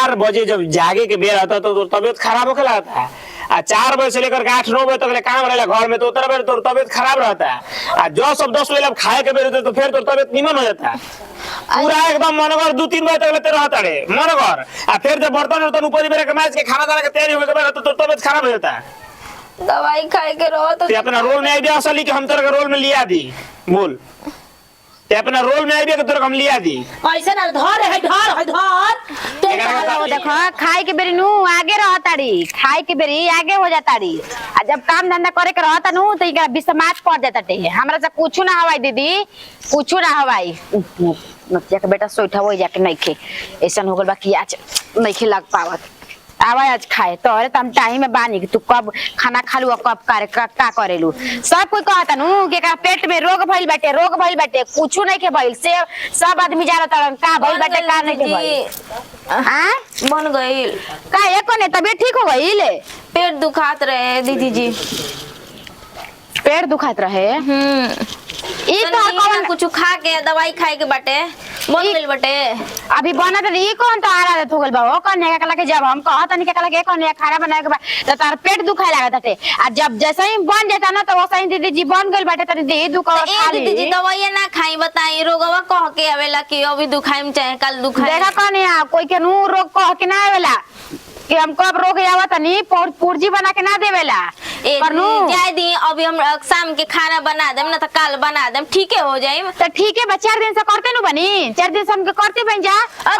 4 बजे जब जागे के बेर आता तो तबियत खराब होके लगता है। 4 बजे से लेकर के 8-9 बजे तक काम रहेला घर में तो उतना बेर तो तबियत खराब रहता है। जो सब 10 बजे खाए के बेर तो फिर तो तबियत निमन हो जाता है पूरा एकदम मनोगर 2-3 बजे तक लेते रहता रे मनोगर। फिर जब बर्तन ऊपर बेर के मैच के खाना दाना के तैयारी हो गए तो तबियत खराब हो जाता है। दवाई खाए के रहो तो अपना रोल में आइडिया असली कि हम तेरे रोल में लिया दी बोल ते अपना रोल में आइडिया के तेरे हम लिया दी ऐसे ना धर है ते वो देखो खाए के बेरी नु आगे रहताड़ी खाए के बेरी आगे हो जाताड़ी आ जब काम धंधा करे के रहता नु तो इकरा बिसमाच पड़ जाता टे हमरा से कुछ ना हवाई दीदी कुछ ना हवाई नतिया के बेटा सोइठा हो जाके नइखे ऐसन हो गल बा कि आज नइखे लग पावत आवाज आज खाए तो अरे तम टाइम में बानी कि तू कब खाना खालू और कब का करेलू सब कोई कहता नु कि का पेट में रोग भइल बाटे कुछ नहीं के भइल से सब आदमी जा रहा का भइल बाटे का नहीं के भइल हां बन गइल का एको ने तबीयत ठीक हो गइल पेट दुखात रहे दीदी जी पेट दुखात रहे ई तो कौन कुछ खा के दवाई खाए के बाटे बन गइल बाटे अभी बना तो ई कौन तो आरा हो गइल बा ओ कौन ने कला के जब हम कहत नहीं कला के कौन ने खाना बनाए के बा तो तार पेट दुखाए लागत हटे आ जब जैसे ही बन जाता ना तो वैसे ही दीदी जी बन गइल बाटे तनी दे दुखा खा ली दीदी जी दवाई ना खाई बताई रोगवा कह के आवेला कि अभी दुखाइम चाहे कल दुखाई देखा कौन है कोई के नु रोग कह के ना आवेला कि हमको अब रोग आवत नहीं पुर्जी बना के ना देवेला परनु जाय दी अभी हम शाम के खाना बना देम ना त काल बना देम ठीके हो जाइम तो ठीक है 4 दिन से करते नु बनी 4 दिन से हमके करते बन जा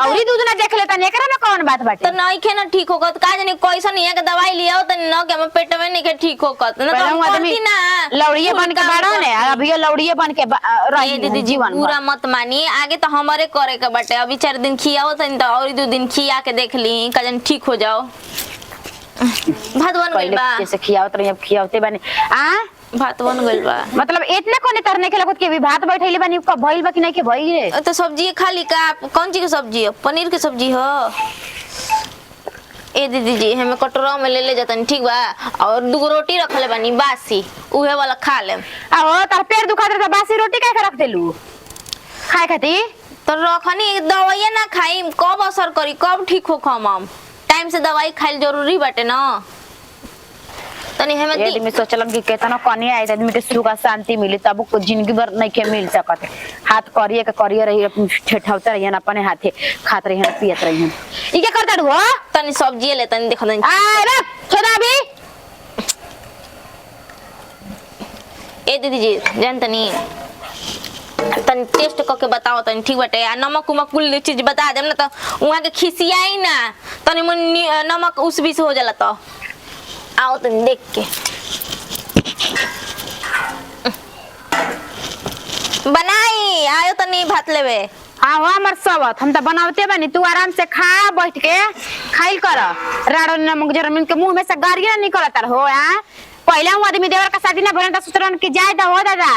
औरी दूध ना देख लेता एकरा में कौन बात बाटे तो नहीं के ना ठीक होगत का जाने कैसन हिया के दवाई लियाओ त न के हम पेट में नहीं के ठीक होगत ना तो करती ना लौड़िए बन के बाड़ो ने अभी लौड़िए बन के रही दीदी जीवन पूरा मत मानी आगे तो हमारे करे के बाटे अभी 4 दिन खियाओ त और 2 दिन खिया के देख ली का जाने ठीक हो जाओ भात बन गइल बा कैसे खियावत रही अब खियावते बने भात बन गइल बा मतलब इतना कोने तरने के लगत के भी भात बैठैले बनी कब भइल बा कि नहीं के भइल तो सब्जी खाली का कौन चीज की सब्जी है पनीर की सब्जी हो ए दीदी जी हमें कटोरा में ले जातन ठीक बा और 2 रोटी रखले बानी बासी उहे वाला खा लेम आ तार पेट दुखा दे त बासी रोटी काहे के रख देलू खाए खाती तो रखनी दवाई ना खाई कब असर करी कब ठीक हो हम टाइम से दवाई खाइल जरूरी बाटे ना तनी हमें ये आदमी सोचलन कि केतना कनी आए आदमी के सुख और शांति मिली तब को जिंदगी भर नहीं के मिल सकत हाथ करिए रही ठेठावते रहिए अपने हाथे खात रहिए पियत रहिए ई के करता हो तनी सब्जी ले तनी देखो आ रे छोड़ा भी ए दीदी जी जान तनी तनी टेस्ट करके बताओ तनी ठीक बाटे आ नमक उमक कुल चीज बता देम ना तो वहां के खिसियाई ना तनी मन नमक उस बीच हो जाला तो आओ तनी देख के बनाई आयो तनी भात लेवे हाँ हो हमर सबत हम त बनावते बनी तू आराम से खा बैठ के खाइल कर राड़ो नमक जरा मिल के मुंह में से गारिया निकलत हो हां पहला हूँ आदमी देवर का शादी ना भरन सुतरन की जाय हो दादा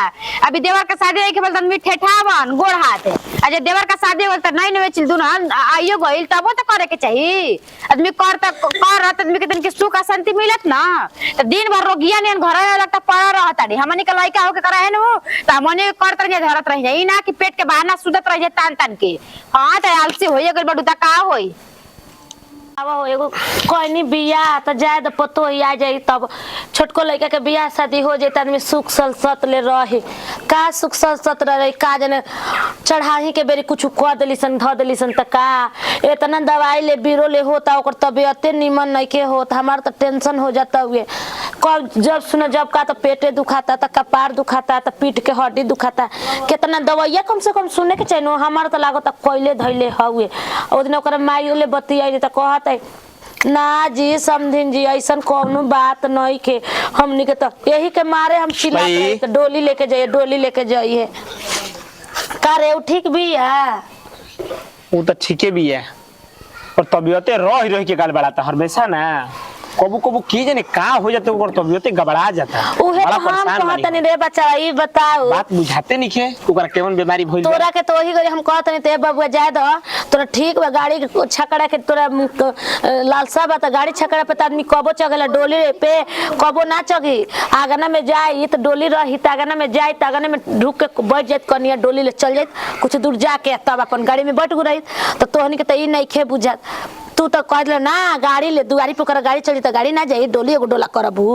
अभी देवर का शादी रही के बोलतन मी ठेठावन गोड़ हाथ अजे देवर का शादी होल त नहीं नवे चिल दुना आइयो गइल तब तो करे के चाहिए आदमी कर आदमी के तन के सुख शांति मिलत ना त दिन भर रोगिया ने घर लगता पड़ा रहताड़ी हमनी के लइका हो के करा है नु त हमनी करत रह धरत रह जाई ना कि पेट के बहाना सुदत रह जाए तान के हां त आलसी होइए गइल बडू त का होई अब एगो कहनी बियाह त जाए त पतो ही आ जाई तब छोटको लड़का के बियाह शादी हो जाए आदमी सुख सलसत ले रहे का सुख सलसत रहे का जने चढ़ाही के बेरी कुछ कह देलिसन ध देलिसन त का इतना दवाई ले बीरो ले होता ओकर तबियते निमन नहीं के होत हमार त टेंशन हो जाता हुए कब जब सुने जब का त पेटे दुखाता त कपार दुखाता त पीठ के हड्डी दुखाता कितना दवाइया कम से कम सुने के चाहिए हमार त लागत कोइले धइले हुए ओ दिन ओकर माई ले बतियाई त कहत ना जी समझिन जी ऐसन कोनो बात नहीं के हमनी के तो यही के मारे हम चिल्लाते तो डोली लेके जाइए का रे ठीक भी है वो तो ठीके भी है और तबियते रह के गाल बढ़ाता हमेशा ना कबू कबू की जाने का हो जाते ओकर तबियते गबड़ा जाता उहे हम कहत नहीं रे बच्चा ई बताओ बात बुझाते नहीं के ओकर केवन बीमारी भइल तोरा के तो ही गरी हम कहत नहीं ते बबुआ जाय द तोरा ठीक बा गाड़ी छकड़ा के तोरा लालसा बा त गाड़ी छकड़ा पे आदमी कबो चगेला डोली पे कबो ना चगी आगना में जाई त डोली रही त आगना में जाई त आगना में ढुक के बैठ जात कनिया डोली ले चल जात कुछ दूर जाके तब अपन गाड़ी में बैठ गई त तोहनी के त ई नहीं खे बुझात तू तो कह दिल ना गाड़ी ले दुआरी पे ओकरा गाड़ी चली तो गाड़ी ना जाई डोली एगो डोला करबू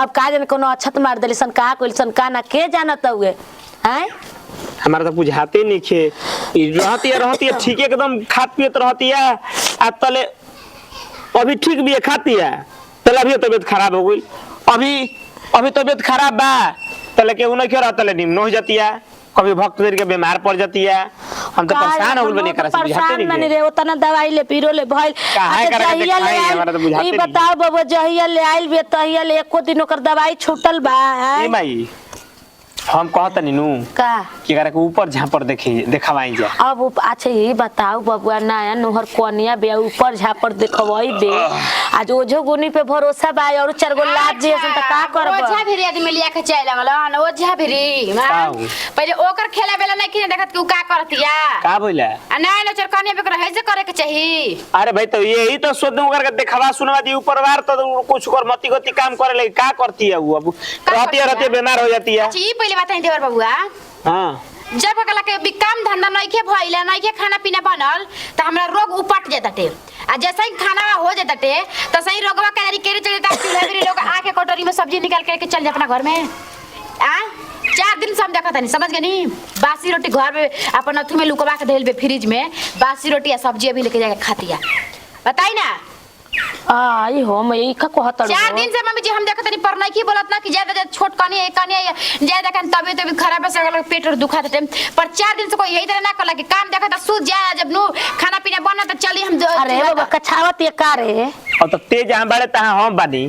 अब का जाने कोनो अछत मार देली सन का कोइल सन का ना के जानत हुए हैं हमारा तो बुझाते नहीं खे रहती है ठीक एकदम खात पियत रहती है आ तले अभी ठीक भी है खाती है तले अभी तबीयत खराब हो गई अभी तबीयत खराब बा तले के उन्हें क्यों रहता निम्न हो जाती है कभी भक्त देर के बीमार पड़ जाती है हम तो परेशान हो गए करा से बुझाते नहीं रे उतना दवाई ले पीरो ले भइल काहे करे के दिखाई हमारा तो बुझाते ई नहीं बताओ बाबू जहिया ले आइल बे तहिया ले एको दिन ओकर दवाई छूटल बा ए माई हम कहत नीनू का कि करे के ऊपर झापर देखावाई जा अब अच्छा ये बताओ बबुआ नया नोहर कोनिया बे ऊपर झापर देखवई बे आज ओझो गुनी पे भरोसा बा और चार गो लाज जे त का करब ओझा भिरी आदमी लिया के चल आवल ओझा भिरी पहले ओकर खेला बेला नहीं कि देखत कि का करतिया का बोला ना नचर कनिया पे रहे जे करे के चाहिए अरे भाई तो यही तो सोच करके देखवा सुनवा दी ऊपर वार तो कुछ कर मती गति काम करे लगी का करती है वो अब रहती है बीमार हो जाती है जी पहले बात है देवर बबुआ हां जब कला के भी काम धंधा नहीं के भइले नहीं के खाना पीना बनल त हमरा रोग उपट जाताटे आ जैसे ही खाना हो जाताटे त सही रोगवा के केरे चले ता चूल्हा भी लोग आके कटोरी में सब्जी निकाल के चल जा अपना घर में आ 4 दिन समझा खता नहीं समझ गए नहीं बासी रोटी घर में अपन अथु में लुकवा के धइल बे फ्रिज में बासी रोटी या सब्जी अभी लेके जाके खातिया बताई ना आई हो मैं ई का कहत 4 दिन से मम्मी जी हम देखत नहीं पर नहीं की बोलत ना कि ज्यादा छोट कनी ज्यादा कन तबीयत खराब से पेट और दुखा थे पर 4 दिन से कोई यही तरह ना करला कि काम देखत सूझ जाए जब नु खाना पीना बना तो चली हम अरे बाबा कछावत ये का रे और तो तेज हम बड़े ता हम बानी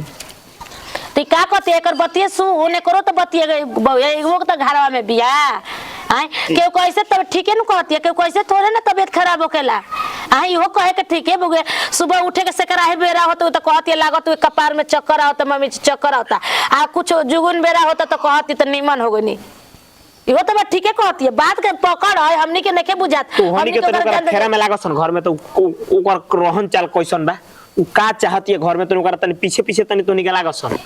ती का कहते एकर बतिए सु ओने करो तो बतिए एगो तो घरवा में बिया आय केहू कैसे तब ठीके न कहती है केहू कैसे थोड़े ना तबीयत खराब होकेला आय इहो कहे के ठीक है बुगे सुबह उठे के सकराहे बेरा होता तो कहती है लागत हुए कपार में चक्कर आवता मम्मी चक्कर आवता आ कुछ जुगुन बेरा होता तो कहती तो नीमन हो गनी इहो तो बात ठीके कहती है बात के पकड़ है हमनी के नखे बुझात तो हमनी के तो ओकरा फेरा में लागसन घर में तो ओकर रहन चाल कैसन बा उ का चाहती है घर में तो ओकरा तनी पीछे तनी तो निकला लागसन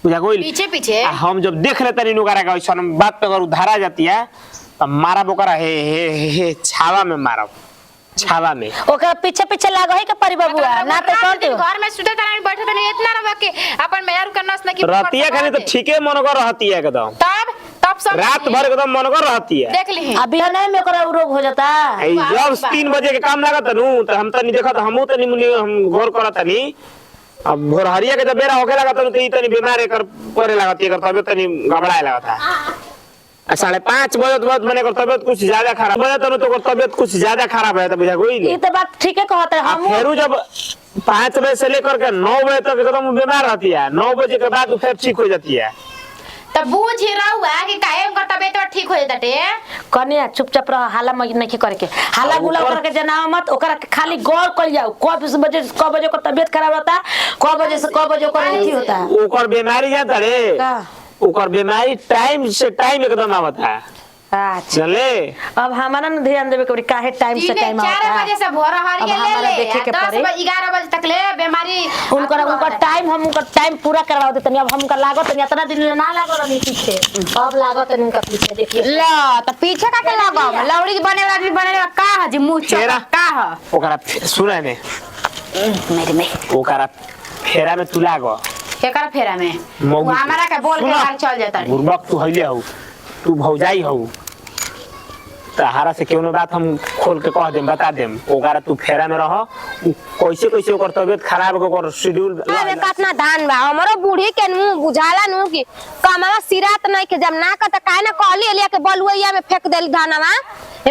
बुझा गइल पीछे हम जब देख लेते नी ओकरा का कैसन बात पे अगर उधारा जाती है तब मारा बोकरा हे छावा में मारब छावा में ओकरा पीछे लागो है के परी बबुआ ना तो कहते घर में सुते तना बैठे तना इतना रह के अपन मेहर का नस न की रहतिया खाली तो ठीके मन कर रहती है एकदम तब सब रात भर एकदम मन कर रहती है देख ली अभी नहीं में ओकरा रोग हो जाता जब 3 बजे के काम लागत नु तो हम तनी देखत हमहू तनी हम गौर करत तनी अब भोरहरिया के जब बेरा होके लागत नु तो ई तनी बीमार एकर परे लागत एकर तबियत तनी गबड़ाए लागत है 5:30 बजे बाद मैंने कर तबियत कुछ ज्यादा खराब हो जाता तो तबियत कुछ ज्यादा खराब है तो बुझा कोई ये तो बात ठीक है कहते हम फिर जब 5 बजे से लेकर के 9 बजे तक एकदम बीमार रहती है 9 बजे के बाद फिर ठीक हो जाती है तब बूझ ही रहुआ कि काहे उनका तबियत ठीक हो जाता है कने चुपचाप रह हाला नहीं करके हाला गुला करके जनाव मत ओकरा खाली गौर कर जाओ कब बजे को तबियत खराब होता कब बजे से कब बजे को नहीं होता ओकर बीमारी जाता रे ओकर बीमारी टाइम से टाइम एकदम आवता है अच्छा चले अब हमारा न ध्यान देवे के काहे टाइम से टाइम आवता 4 बजे से भोर हरिया ले ले देखे के 10 बजे 11 बजे तक ले बीमारी उनका टाइम हम उनका टाइम पूरा करवा देते अब हमका लागत नहीं इतना दिन ना लागो नहीं पीछे अब लागत नहीं उनका पीछे देखिए ला त पीछे का के लागो लौड़ी बने वाली का है जी मुंह चोरा का है ओकरा सुने ने मेरे में ओकरा फेरा में तू लागो केकर फेरा में वो हमारा का बोल के बाहर चल जाता है बुरबक तू हइले हो तू भौजाई हो तहारा से केनो बात हम खोल के कह देम बता देम ओकरा तू फेरा में रह कैसे ओकर तबियत खराब ओकर शेड्यूल अरे कितना धान बा हमरो बूढ़ी के मुंह बुझाला नु कि कमवा सिरात नहीं के जब ना का त काहे ना कहली लिया के बलुइया में फेंक देली धानवा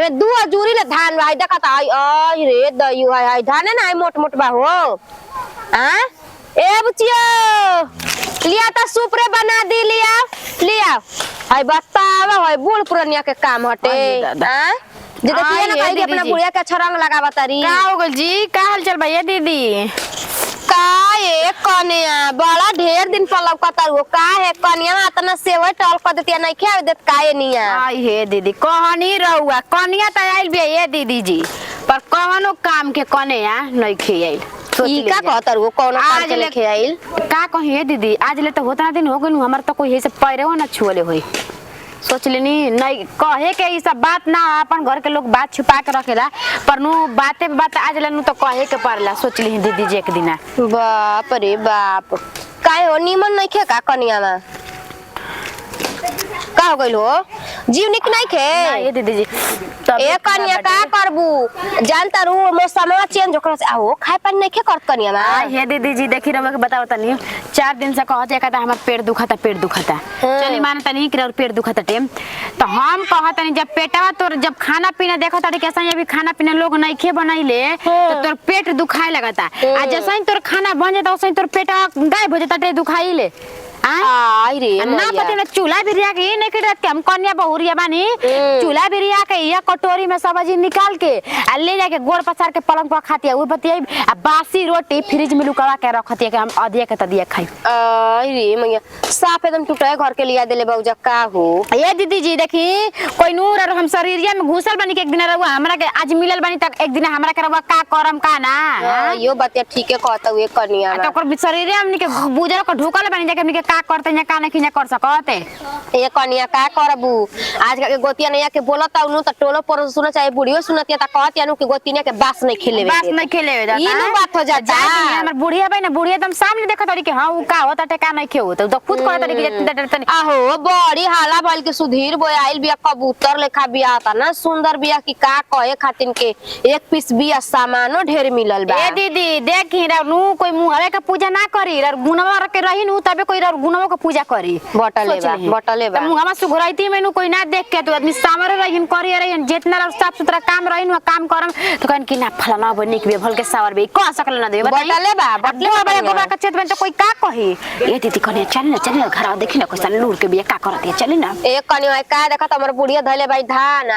एमे 2 अजूरी ले धान बा देखत आई रे दयु है धान ना मोट मोट बा हो हां ए बुचियो लिया त सुपरे बना दी लिया हाय बतावा होय बूढ़ पुरनिया के काम हटे हां जे देखिए ना कहीं अपना बुढ़िया के छरंग लगावा तारी का हो गल जी का हाल चल भैया दीदी का ये कन्या बड़ा ढेर दिन पर लौकता हो का है कन्या इतना सेवा टॉल कर देती नहीं खे देत काहे निया आई हे दीदी कहनी रहुआ कन्या त आइल बे ये दीदी जी पर कहनो काम के कन्या नहीं खे आइल ई का कहतर वो कौन काम के लेके आइल का कहिए दीदी आज ले तो होतना दिन हो गनु हमर तो कोई हे से पैरवा ना छुले होई सोच लेनी नहीं कहे के ई सब बात ना अपन घर के लोग बात छुपा के रखेला पर नु बाते पे बात आज नु तो कहे के पड़ला सोच ली दीदी जी एक दिन बाप रे बाप काहे हो नीमन नहीं खे का कनिया में का हो गइल हो जीव निक नहीं खे ये दीदी जी ए कनिया का करबू जानता रू मौसमवा चेंज होकर से आओ खाए पानी नहीं खे करत कनिया में हे दीदी जी देखी रवा के बताओ तनी 4 दिन से कहते कहता हमर पेट दुखता चली मानता नहीं कि पेट दुखता टेम तो हम कहत नहीं जब पेटवा तोर जब खाना पीना देखो तारी कैसा अभी खाना पीना लोग नहीं खे बनाइले तो तोर पेट दुखाए लगता आ जैसे ही तोर खाना बन जाता वैसे ही तोर पेटवा गायब हो जाता दुखाइले आई रे ना पता ना चूल्हा बिरिया के नहीं करत के हम कन्या बहुरिया बानी चूल्हा बिरिया के या कटोरी में सब्जी निकाल के आ ले जाके गोड़ पसार के पलंग पर खाती है वो बतिया आ बासी रोटी फ्रिज में लुकवा के रखती है कि हम अधिया के तदिया खाई आई रे मैया साफ एकदम टूटे घर के लिया देले बाबूजा का हो ये दीदी जी देखी कोई नूर और हम शरीरिया में घुसल बनी के एक दिन रहुआ हमरा के आज मिलल बनी तक एक दिन हमरा के रहुआ का करम का ना यो बतिया ठीके कहता हुए कनिया तो ओकर शरीरिया हमनी के बुजर को ढुकल बनी जाके हमनी के का करते या का नहीं कर सकते ये कनिया का करबू आज के गोतिया नैया के बोलता नु त टोलो पर सुन चाहे बुढ़ियो सुनतिया त कहतिया नु के गोतिया के बास नहीं खेलेवे बास नहीं खेलेवे जाता ई नु बात हो जाता हमर बुढ़िया भाई ना बुढ़िया एकदम सामने देखत रही कि हां उ का होता टे का नहीं खेओ तो खुद कहत रही कि जति डरतनी आहो बड़ी हाला भइल के सुधीर बोय आइल बिया कबूतर लेखा बिया आता ना सुंदर बिया की का कहे खातिन के एक पीस बिया सामानो ढेर मिलल बा ए दीदी देखी नु कोई मुहरे के पूजा ना करी र गुणवा के रही नु तबे कोई गुणवा के पूजा करी बटले बा मुंहमा सुघराइती में कोई ना देख के तो आदमी सामरे रहिन करी रहिन जितना साफ सुथरा काम रहिन वो काम करम तो कहन कि ना फलाना बनी के भल के सावर बे कह सकल ना दे बटले बा गोबा के चेत में तो कोई का कही ए दीदी कने चल ना घर देखी ना कैसा लूर के बिया का करत है चली ना ए कनी का देखत हमर बुढ़िया धइले भाई धान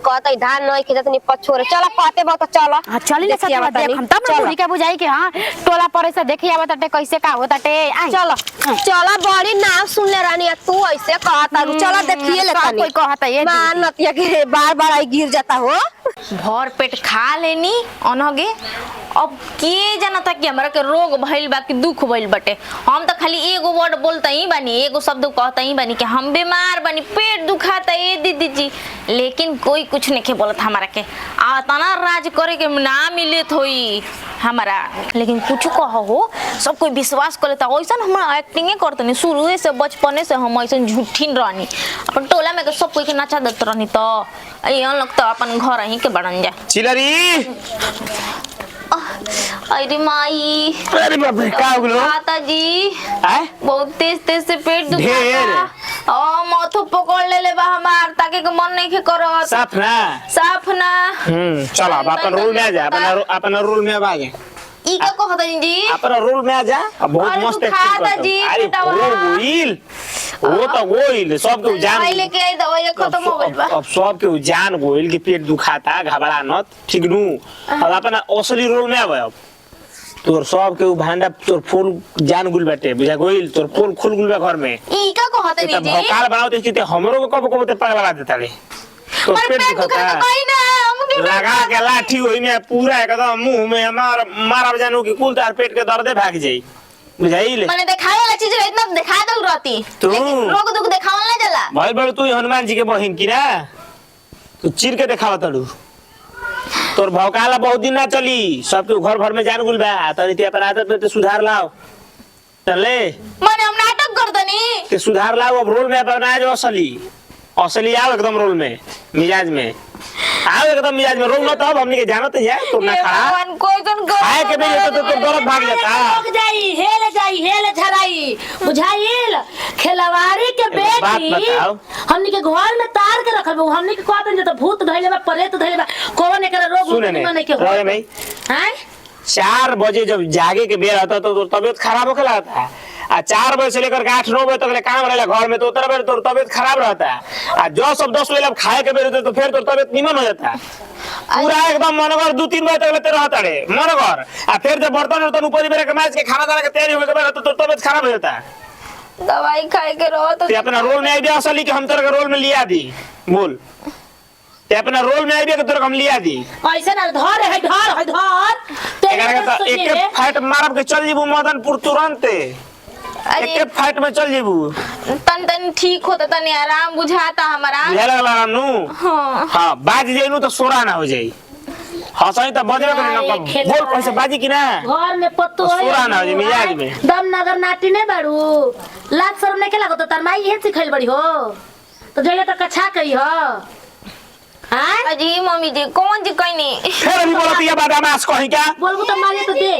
कहतई धान नहीं खेतनी पछोरे चल कहते बा तो चल हां चली ना सतवा देख हम तब बुढ़ी के बुझाई के हां टोला परे से देखी आवत टे कैसे का होता टे चल चल बड़ी नाम सुन ले रानी तू ऐसे कहता चल देखिए ले तनी कोई कहता ये मान नतिया के बार-बार आई गिर जाता हो भर पेट खा लेनी अनगे अब के जानता कि हमरा के रोग भइल बा कि दुख भइल बटे हम तो खाली एगो वर्ड बोलता ही बानी एगो शब्द कहता ही बानी कि हम बीमार बानी पेट दुखाता है दीदी जी लेकिन कोई कुछ नहीं के बोलत हमरा के आतना राज करे के ना मिले थोई हमारा लेकिन कुछ कहो हो सब कोई विश्वास करे त ऐसा हम एक्टिंग करतनी शुरू से बचपने से हम ऐसा झूठीन रहनी अपन टोला में के सब कोई के नचा देत रहनी तो यहाँ लगता अपन घर ही के बढ़न जा चिलरी अरे माई अरे बाप रे का हो गलो माता जी आय बहुत तेज तेज से पेट दुखाता ओ माथो पकड़ ले बा हमार ताके के मन नहीं के करत साफ ना चल अब अपन रूल में आ जा अपन रूल में आ जा ई का कहत जी अपना रूल में आ जा बहुत अरे मस्त तू खाता जी, अरे बेटा गोइल वो तो गोइल सब के जान दवाई लेके आई दवाई खत्म हो गइल बा अब सब के जान गोइल कि पेट दुखाता घबरा नत ठीक नु अब अपना असली रूल में आवे अब तोर सब के भांडा तोर फूल जान गुल बाटे बुझा गोइल तोर फूल खुल गुल बा घर में ई का कहत त जी भोकाल बनाओ ते हमरो को कब ते पगला देता रे तो अरे पेट दुखा तो कहीं ना हम लगा के लाठी होई में पूरा एकदम मुंह में मारा जानू कि कुल तार पेट के दर्दे भाग जाई बुझाइले मैंने दिखाए वाला चीज इतना दिखा दल रहती तू रोग दुख दिखावल ना जाला भाई बड़ तू हनुमान जी के बहिन की ना तू चीर के दिखावा तड़ू तोर भौकाला बहुत दिन ना चली सब के घर भर में जान गुल बा तनी ते अपन आदत में ते सुधार लाओ चले मैंने हम नाटक कर दनी ते सुधार लाओ अब रोल में अपना जो असली आओ एकदम रोल में मिजाज में आओ एकदम मिजाज में रोल मत अब हमनी के जानत है तो ना खड़ा भगवान कोई कौन खाए के भी तो दर्द भाग जाता रोक जाई हेल झराई बुझाइल खिलवाड़ी के बात बेटी बताओ। हमनी के घर में तार के रखल बा हमनी के कहत जे भूत धइले बा प्रेत धइले बा कौन एकरा रोग सुने नहीं के रहे भाई हैं 4 बजे जब जागे के बेर आता तो तबीयत खराब होके लगता है आ 4 बजे से लेकर 8-9 बजे तक काम रहेला घर में तो उतना बेर तो तबीयत खराब रहता है आ जो सब 10 बजे खाए के बेर तो फिर तो तबीयत निमन हो जाता है पूरा एकदम मनगर 2-3 बजे तक लेते रहता रे मनगर आ फिर जब बर्तन ऊपर बेर के माज के खाना दाना के तैयारी हो गए तो तबीयत खराब हो जाता है दवाई खाए के रहो तो ते अपना रोल में आइडिया असली कि हम तेरे रोल में लिया दी बोल ते अपना रोल में आइडिया के तेरे हम लिया दी ऐसे ना धर है एकरा के तो एक फाइट मारब के चल जीबू मदनपुर तुरंत एक फाइट में चल जेबू तन ठीक होता तनी आराम बुझाता हमारा बुझा लगला रामनू हाँ हां बाज जेनु तो सोरा ना हो जाई हंसाई त बजबे करे ना कब बोल कैसे बाजी की ना घर में पत्तो सोरा ना हो जाई मिजाज में दम नगर नाटी नहीं बाड़ू लाज शर्म नहीं के लागो तो तार माई ये सिखाइल बड़ी हो तो जइया तो कछा कही हो हां अजी मम्मी जी कौन जी कहीं नहीं फिर अभी बोलत ये बदमाश कहीं क्या बोलबू तो मारिए तो दे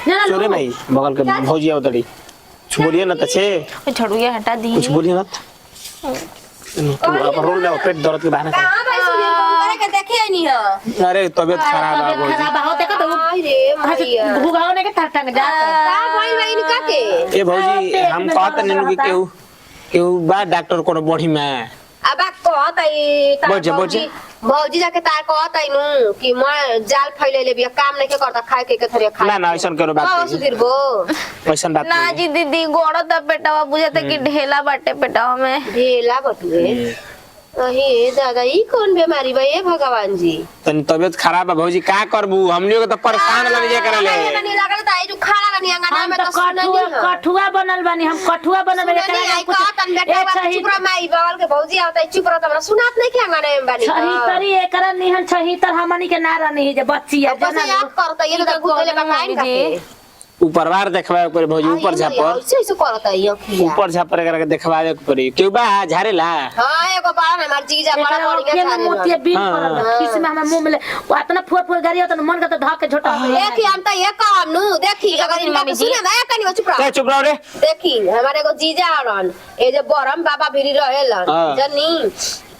ना चोरे भाई बगल के भौजी आवतड़ी कुछ बोलिए ना तछे छोड़ू ये हटा दी कुछ बोलिए ना तुम अपन रोल में पेट दर्द के बहाने कर हां भाई सुनिए करे के देखे नहीं हो अरे तबीयत खराब है भौजी खराब हो देखो तो रे भैया भूगाओ ने के टंग जा का भाई भाई इनका के ए भौजी हम कहत नहीं कि केहू बा डॉक्टर कोनो बॉडी में अब कहत आई बोल जा, बोल जा। भौजी जाके तार कहत आई नु कि मैं जाल फैले बिया काम नहीं के करता खाए के थोड़े खाए ना ना ऐसा करो बात का नहीं सुधीर बो ऐसा बात ना नहीं जी दीदी गोड़ो तब पेटावा बुझाता कि ढेला बाटे पेटावा में ढेला बटुए अहे दादा ई कौन बीमारी बा ये भगवान जी तनी तबीयत खराब है भौजी का करबू हमनी को तो परेशान लग जाए करे ले नहीं लागल त आई जो खाना नहीं अंगना हम में तो तो सुननी है कठुआ बनल बानी हम कठुआ बनल बानी सुननी आई कुछ कहतन बेटा बात चुप रह माई बगल के भौजी आवता चुप रह हमरा सुनात नहीं के अंगना में बानी छही तरी एकरा निहन छही तर हमनी के नारा नहीं जे बच्ची है बस याद करता ये तो भूले का काइन का ऊपरवार देखवा करे भौजी ऊपर झापर ऐसे ऐसे करता है अखिया ऊपर झापर करके देखवा दे पड़ी क्यों बा झारेला हां एगो बड़ा ना हमार जीजा बड़ा बढ़िया के मोतिया बीन हाँ, पड़ल किसी में हमर मुंह में वो इतना फुर फुर गाड़ी होता मन का तो ढक के झोटा हो गया देखी हम तो ये काम नु देखी अगर इनका कुछ सुने ना कनी चुप रह चुप रहो रे देखी हमारे एगो जीजा आरन ए जे बरम बाबा भिरी रहेलन हाँ। जनी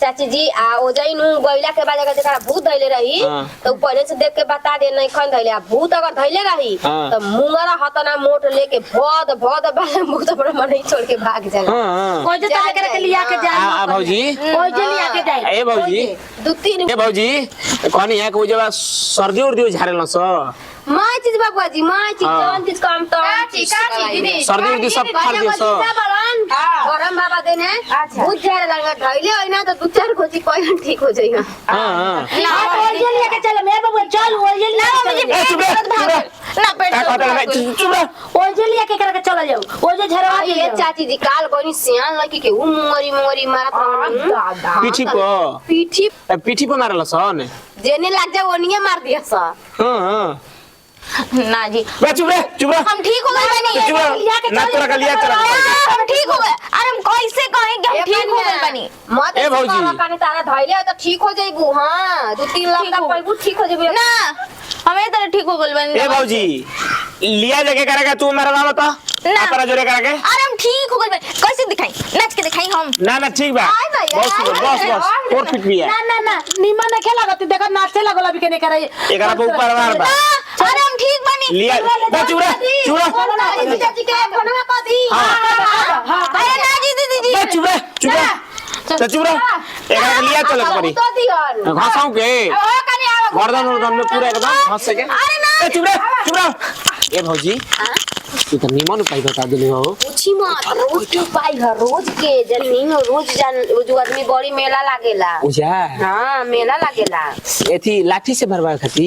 चाची जी आ ओ जइनु गइला के बाद अगर जेकरा भूत धइले रही हाँ। तो पहले से देख के बता दे नहीं खन धइले आ भूत अगर धइले रही हाँ। तो मुंगरा हतना मोट लेके भद भद बाले भूत पर मन ही छोड़ के भाग जाला हां कोई जो तो लेकर के लिया के जा आ भौजी कोई जो लिया के जाए ए भौजी दू तीन ए भौजी कहनी है कि जब सर्दी उर्दी झारेला सो माय चीज बाबू जी माय चीज हाँ। जौन चीज काम तो दीदी सर्दी उर्दी सब खा दियो सो गरम बाबा देने भूत झारे लगा धइले होई ना तो दू चार कोची कोई ठीक हो जाएगा हां कोई जो लिया के चल मैं बाबू चल वो जो लिया ए चुप रह ना पेट का कहता है चुप रह वो जो लिया के करके चला जाओ वो जो झरवा ये चाची जी काल कोनी सियान लगी के उ मुंगरी मारत रहनी पीठी पर पीठी पे मारला सो ने जेने लग जा ओनिए मार दिया सा हां हां ना जी बे चुप रह हम ठीक हो गए बनी चुप रह ना तोरा का लिया चला हम ठीक हो गए अरे हम कैसे कहें कि हम ठीक हो गए बनी मत ए भौजी। काने तारा धइले तो ठीक हो जाइबू हां 2-3 लाख ठीक का हो। पैबू ठीक हो जाइबू ना हमें तरह ठीक हो गए बनी ए भौजी लिया जगह करेगा तू मेरा नाम बता ना। अपना जोरे करेगा अरे हम ठीक हो गए बनी कैसे दिखाई नाच के दिखाई हम ना ना ठीक बा आय भैया, बस आय भैया। 4 फीट भी है ना ना ना निमन नहीं खेला तू देखो नाचे लगल अभी के नहीं करे एकरा पे ऊपर मार बा ना अरे हम ठीक बनी लिया बे चुप रह चाची के फोनवा कर दी हां अरे ना जी दीदी जी बे चुप रह चुप रह एकरा के लिया चले पड़ी तो दियन घासाऊ के ओ कनी आवा गर्दन उर्दन में पूरा एकदम घास से के अरे ना ए चुप रह ए भौजी तू तो निमन उपाय बता दिली हो पूछी मत रोज के पाई घर रोज के जनी रोज जान जो आदमी बड़ी मेला लागेला उजा हां मेला लागेला एथी लाठी से भरवा खाती